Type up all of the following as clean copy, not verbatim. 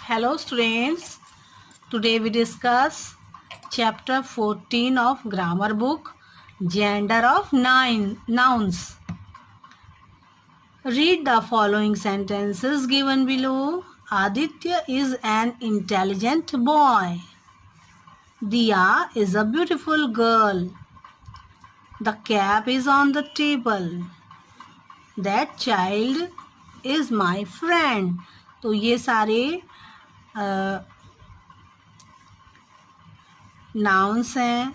Hello students, today we discuss chapter 14 of grammar book, gender of nouns. Read the following sentences given below. Aditya is an intelligent boy. Diya is a beautiful girl. The cap is on the table. That child is my friend. तो ये सारे nouns हैं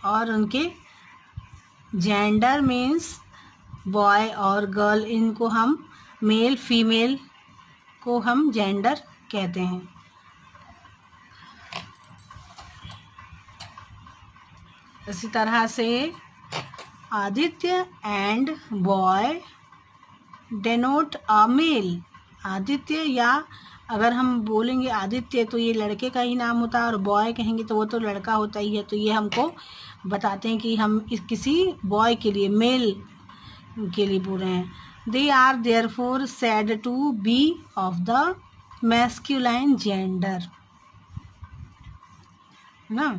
और उनके gender means boy और girl, इनको हम male female को हम जेंडर कहते हैं। इसी तरह से Aditya and boy denote a male. Aditya, या अगर हम बोलेंगे आदित्य तो ये लड़के का ही नाम होता है, और बॉय कहेंगे तो वो तो लड़का होता ही है। तो ये हमको बताते हैं कि हम किसी बॉय के लिए, मेल के लिए बोल रहे हैं। They are therefore said to be of the masculine gender, ना।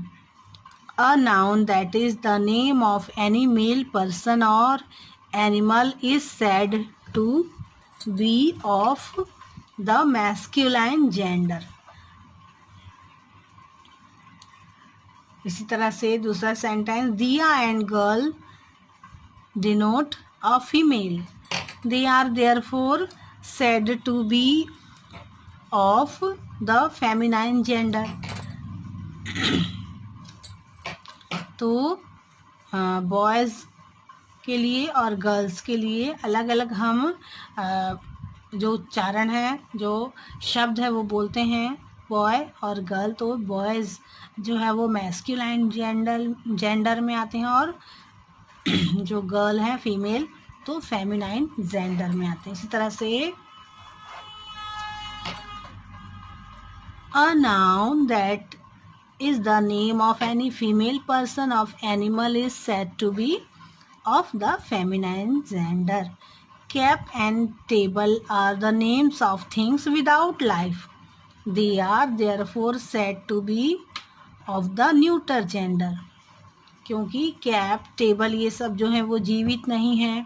A noun that is the name of any male person और animal is said to be of the masculine gender. इसी तरह से दूसरा सेंटेंस, दिया and girl denote a female. They are therefore said to be of the feminine gender. तो boys के लिए और गर्ल्स के लिए अलग अलग हम जो उच्चारण है, जो शब्द है वो बोलते हैं बॉय और गर्ल। तो बॉयज़ जो है वो मैस्कुलाइन जेंडर में आते हैं, और जो गर्ल है फीमेल तो फेमिनाइन जेंडर में आते हैं। इसी तरह से अ noun that is the name of any female person of animal is said to be of the feminine gender. Cap and table are the names of things without life. They are therefore said to be of the neuter gender. क्योंकि cap, table ये सब जो हैं वो जीवित नहीं हैं,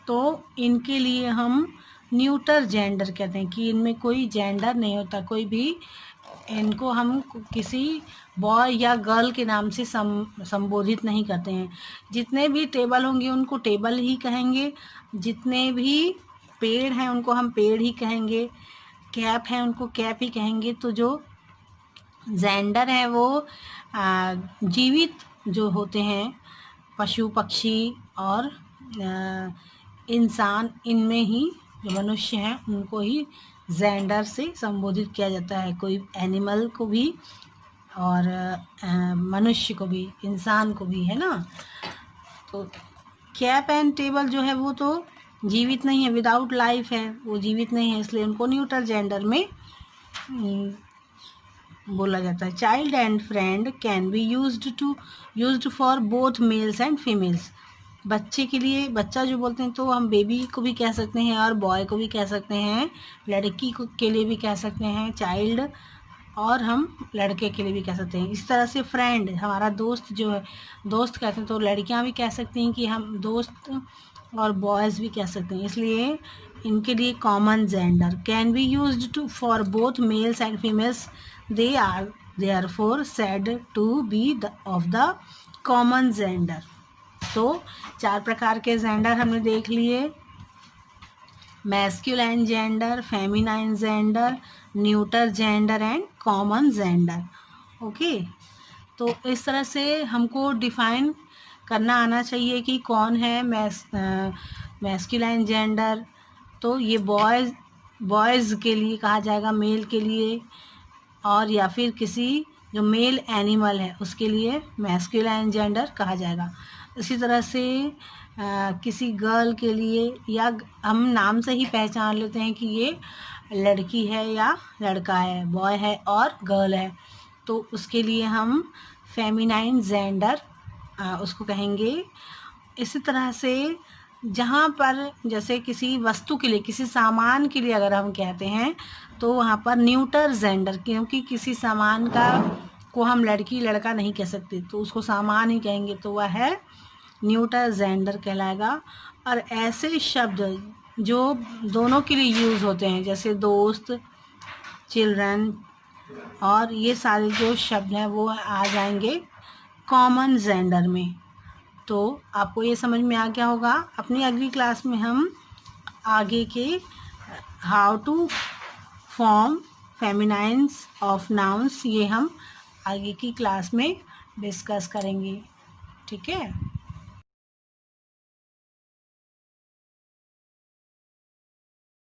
तो इनके लिए हम न्यूटर जेंडर कहते हैं कि इनमें कोई जेंडर नहीं होता। कोई भी इनको हम किसी बॉय या गर्ल के नाम से संबोधित नहीं करते हैं। जितने भी टेबल होंगे उनको टेबल ही कहेंगे, जितने भी पेड़ हैं उनको हम पेड़ ही कहेंगे, कैप हैं उनको कैप ही कहेंगे। तो जो जेंडर है वो जीवित जो होते हैं, पशु पक्षी और इंसान, इनमें ही जो मनुष्य हैं उनको ही जेंडर से संबोधित किया जाता है। कोई एनिमल को भी और मनुष्य को भी, इंसान को भी, है ना। तो कैप एंड टेबल जो है वो तो जीवित नहीं है, विदाउट लाइफ है, वो जीवित नहीं है, इसलिए उनको न्यूटर जेंडर में बोला जाता है। Child and friend can be used for both males and females. बच्चे के लिए, बच्चा जो बोलते हैं तो हम बेबी को भी कह सकते हैं और बॉय को भी कह सकते हैं, लड़की को के लिए भी कह सकते हैं चाइल्ड, और हम लड़के के लिए भी कह सकते हैं। इस तरह से फ्रेंड, हमारा दोस्त जो है, दोस्त कहते हैं तो लड़कियां भी कह सकती हैं कि हम दोस्त, और बॉयज़ भी कह सकते हैं। इसलिए इनके लिए common gender can be used for both males and females. They are therefore said to be of the common gender. तो 4 प्रकार के जेंडर हमने देख लिए, masculine gender, feminine gender, neuter gender and common gender. Okay, तो इस तरह से हमको डिफाइन करना आना चाहिए कि कौन है मैस्कुलाइन जेंडर। तो ये बॉयज़ के लिए कहा जाएगा, मेल के लिए, और या फिर किसी जो मेल एनिमल है उसके लिए मैस्कुलाइन जेंडर कहा जाएगा। इसी तरह से किसी गर्ल के लिए, या हम नाम से ही पहचान लेते हैं कि ये लड़की है या लड़का है, बॉय है और गर्ल है, तो उसके लिए हम फेमिनाइन जेंडर उसको कहेंगे। इसी तरह से जहाँ पर जैसे किसी वस्तु के लिए, किसी सामान के लिए अगर हम कहते हैं तो वहाँ पर न्यूटर जेंडर, क्योंकि किसी सामान का को हम लड़की लड़का नहीं कह सकते, तो उसको सामान ही कहेंगे, तो वह है न्यूटर जेंडर कहलाएगा। और ऐसे शब्द जो दोनों के लिए यूज़ होते हैं, जैसे दोस्त, चिल्ड्रन, और ये सारे जो शब्द हैं वो आ जाएंगे कॉमन जेंडर में। तो आपको ये समझ में आ गया होगा। अपनी अगली क्लास में हम आगे के how to form feminines of nouns, ये हम आगे की क्लास में डिस्कस करेंगे। ठीक है।